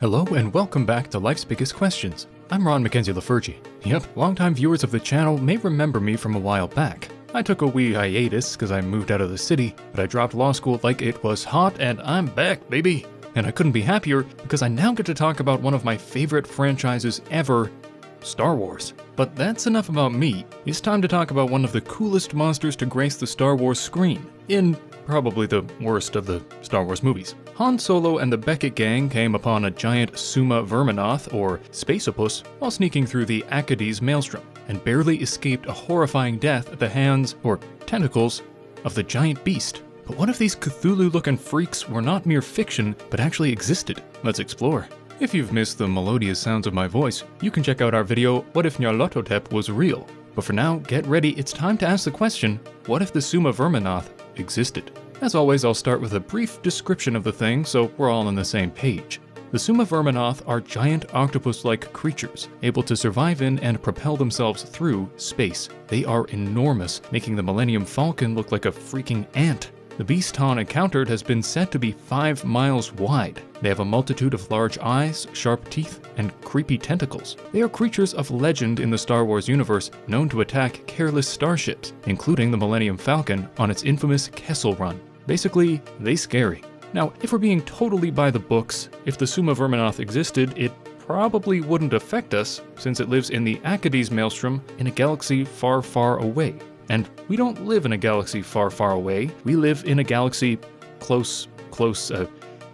Hello and welcome back to Life's Biggest Questions. I'm Ron Mackenzie Lafergie. Yep, longtime viewers of the channel may remember me from a while back. I took a wee hiatus because I moved out of the city, but I dropped law school like it was hot and I'm back, baby! And I couldn't be happier because I now get to talk about one of my favorite franchises ever, Star Wars. But that's enough about me. It's time to talk about one of the coolest monsters to grace the Star Wars screen, in probably the worst of the Star Wars movies. Han Solo and the Beckett gang came upon a giant Summa Verminoth, or Spaceopus, while sneaking through the Acades maelstrom, and barely escaped a horrifying death at the hands, or tentacles, of the giant beast. But what if these Cthulhu-looking freaks were not mere fiction, but actually existed? Let's explore. If you've missed the melodious sounds of my voice, you can check out our video, What If Nyarlathotep Was Real? But for now, get ready, it's time to ask the question, what if the Summa Verminoth existed? As always, I'll start with a brief description of the thing so we're all on the same page. The Summa Verminoth are giant octopus-like creatures, able to survive in and propel themselves through space. They are enormous, making the Millennium Falcon look like a freaking ant. The beast Han encountered has been said to be 5 miles wide. They have a multitude of large eyes, sharp teeth, and creepy tentacles. They are creatures of legend in the Star Wars universe, known to attack careless starships, including the Millennium Falcon on its infamous Kessel Run. Basically, they scary. Now, if we're being totally by the books, if the Summa Verminoth existed, it probably wouldn't affect us, since it lives in the Acades maelstrom in a galaxy far, far away. And we don't live in a galaxy far, far away. We live in a galaxy close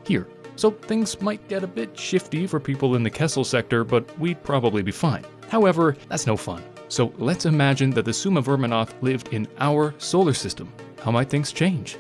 here. So things might get a bit shifty for people in the Kessel sector, but we'd probably be fine. However, that's no fun. So let's imagine that the Summa Verminoth lived in our solar system. How might things change?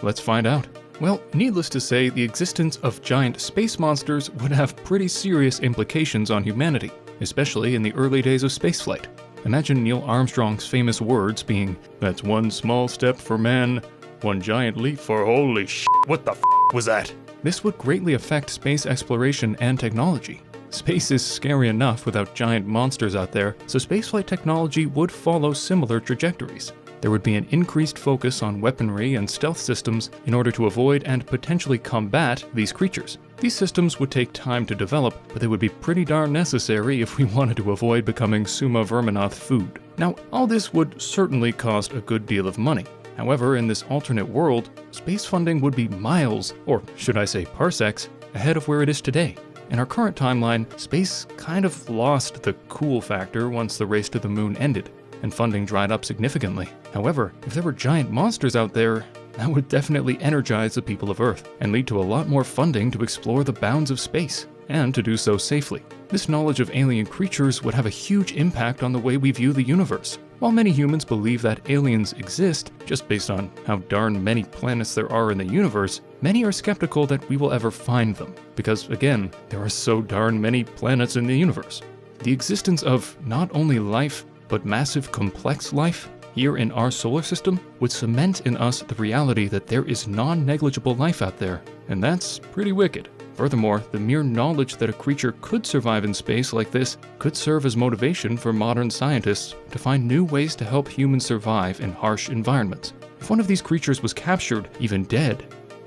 Let's find out. Well, needless to say, the existence of giant space monsters would have pretty serious implications on humanity, especially in the early days of spaceflight. Imagine Neil Armstrong's famous words being, "That's one small step for man, one giant leap for holy shit, what the f*** was that?" This would greatly affect space exploration and technology. Space is scary enough without giant monsters out there, so spaceflight technology would follow similar trajectories. There would be an increased focus on weaponry and stealth systems in order to avoid and potentially combat these creatures. These systems would take time to develop, but they would be pretty darn necessary if we wanted to avoid becoming Summa Verminoth food. Now, all this would certainly cost a good deal of money. However, in this alternate world, space funding would be miles, or should I say parsecs, ahead of where it is today. In our current timeline, space kind of lost the cool factor once the race to the moon ended, and funding dried up significantly. However, if there were giant monsters out there, that would definitely energize the people of Earth and lead to a lot more funding to explore the bounds of space, and to do so safely. This knowledge of alien creatures would have a huge impact on the way we view the universe. While many humans believe that aliens exist, just based on how darn many planets there are in the universe, many are skeptical that we will ever find them, because again, there are so darn many planets in the universe. The existence of not only life, but massive complex life here in our solar system would cement in us the reality that there is non-negligible life out there, and that's pretty wicked. Furthermore, the mere knowledge that a creature could survive in space like this could serve as motivation for modern scientists to find new ways to help humans survive in harsh environments. If one of these creatures was captured, even dead,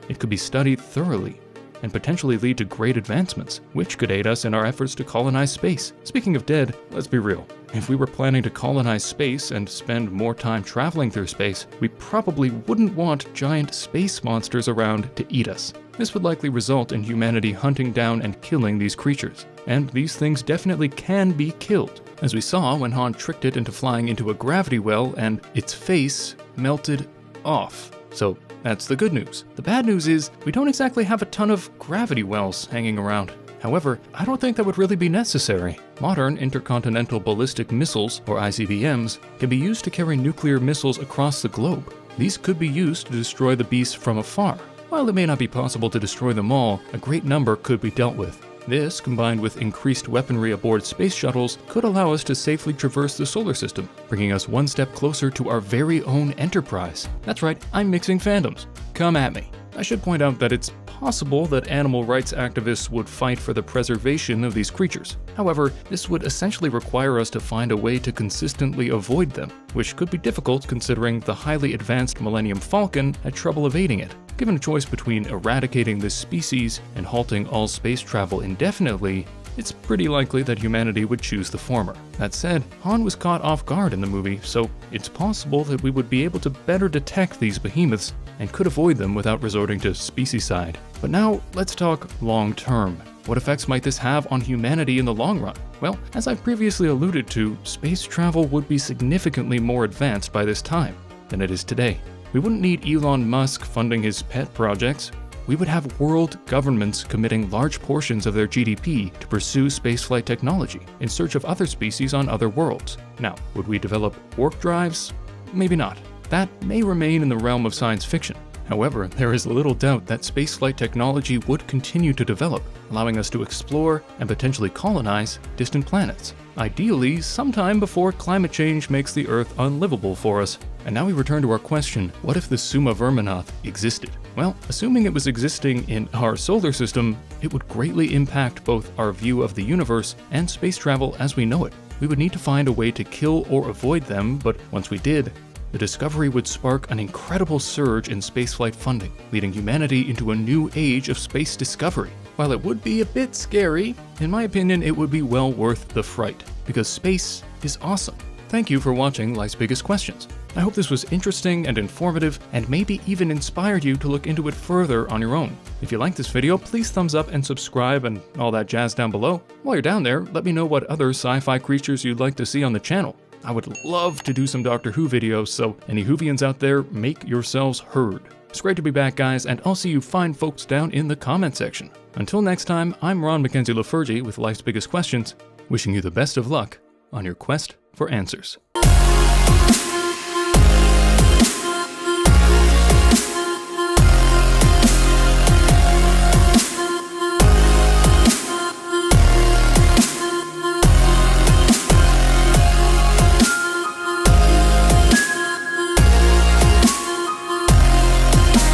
it could be studied thoroughly and potentially lead to great advancements, which could aid us in our efforts to colonize space. Speaking of dead, let's be real. If we were planning to colonize space and spend more time traveling through space, we probably wouldn't want giant space monsters around to eat us. This would likely result in humanity hunting down and killing these creatures. And these things definitely can be killed, as we saw when Han tricked it into flying into a gravity well and its face melted off. So that's the good news. The bad news is we don't exactly have a ton of gravity wells hanging around. However, I don't think that would really be necessary. Modern intercontinental ballistic missiles, or ICBMs, can be used to carry nuclear missiles across the globe. These could be used to destroy the beasts from afar. While it may not be possible to destroy them all, a great number could be dealt with. This, combined with increased weaponry aboard space shuttles, could allow us to safely traverse the solar system, bringing us one step closer to our very own Enterprise. That's right, I'm mixing fandoms. Come at me. I should point out that it's possible that animal rights activists would fight for the preservation of these creatures. However, this would essentially require us to find a way to consistently avoid them, which could be difficult considering the highly advanced Millennium Falcon had trouble evading it. Given a choice between eradicating this species and halting all space travel indefinitely, it's pretty likely that humanity would choose the former. That said, Han was caught off guard in the movie, so it's possible that we would be able to better detect these behemoths and could avoid them without resorting to specieside. But now, let's talk long-term. What effects might this have on humanity in the long run? Well, as I previously alluded to, space travel would be significantly more advanced by this time than it is today. We wouldn't need Elon Musk funding his pet projects. We would have world governments committing large portions of their GDP to pursue spaceflight technology in search of other species on other worlds. Now, would we develop warp drives? Maybe not. That may remain in the realm of science fiction. However, there is little doubt that spaceflight technology would continue to develop, allowing us to explore and potentially colonize distant planets. Ideally, sometime before climate change makes the Earth unlivable for us. And now we return to our question, what if the Summa Verminoth existed? Well, assuming it was existing in our solar system, it would greatly impact both our view of the universe and space travel as we know it. We would need to find a way to kill or avoid them, but once we did, the discovery would spark an incredible surge in spaceflight funding, leading humanity into a new age of space discovery. While it would be a bit scary, in my opinion, it would be well worth the fright, because space is awesome. Thank you for watching Life's Biggest Questions. I hope this was interesting and informative, and maybe even inspired you to look into it further on your own. If you liked this video, please thumbs up and subscribe and all that jazz down below. While you're down there, let me know what other sci-fi creatures you'd like to see on the channel. I would love to do some Doctor Who videos, so any Whovians out there, make yourselves heard. It's great to be back, guys, and I'll see you fine folks down in the comment section. Until next time, I'm Ron Mackenzie LaFergie with Life's Biggest Questions, wishing you the best of luck on your quest for answers.